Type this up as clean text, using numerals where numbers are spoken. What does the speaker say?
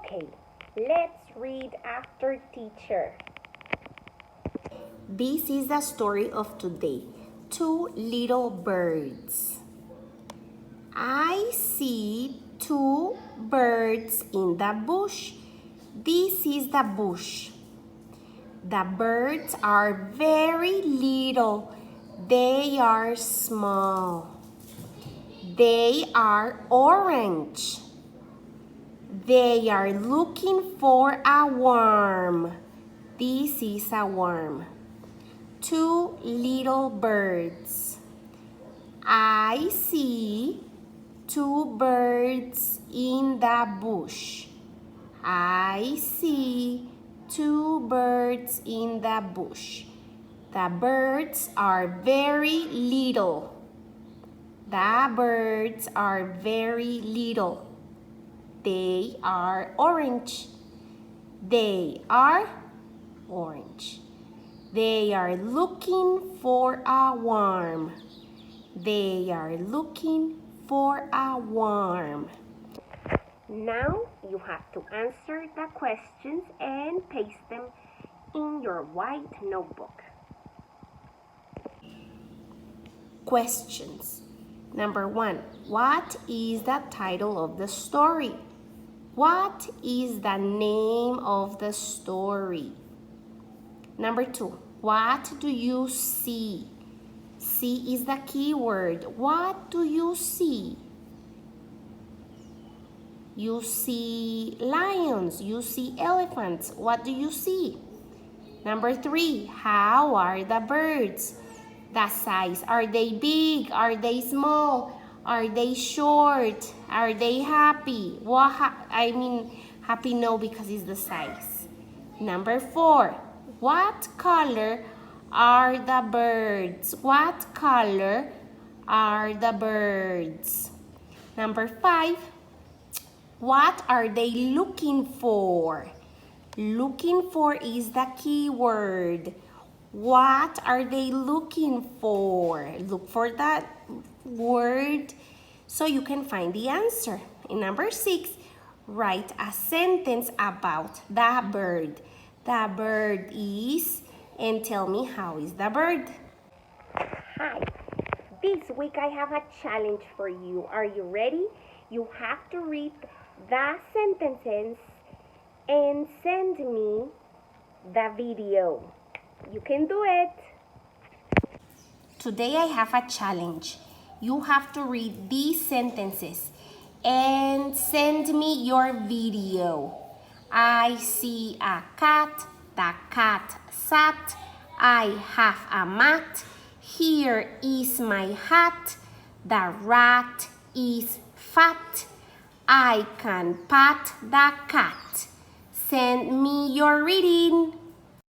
Okay, let's read after teacher. This is the story of today. Two little birds. I see two birds in the bush. This is the bush. The birds are very little. They are small. They are orange. They are looking for a worm. This is a worm. Two little birds. I see two birds in the bush. I see two birds in the bush. The birds are very little. The birds are very little. They are orange. They are orange. They are looking for a worm. They are looking for a worm. Now you have to answer the questions and paste them in your white notebook. Questions. Number 1. What is the title of the story? What is the name of the story? Number 2. What do you see? See is the key word. What do you see? You see lions. You see elephants. What do you see? Number 3. How are the birds? The size. Are they big? Are they small? Are they short? Are they happy? Happy no, because it's the size. Number 4. What color are the birds? What color are the birds? Number 5. What are they looking for? Looking for is the key word. What are they looking for? Look for that word so you can find the answer. In number 6, write a sentence about the bird. The bird is, and tell me how is the bird. Hi, this week I have a challenge for you. Are you ready? You have to read the sentences and send me the video. You can do it. Today I have a challenge. You have to read these sentences and send me your video. I see a cat. The cat sat. I have a mat. Here is my hat. The rat is fat. I can pat the cat. Send me your reading.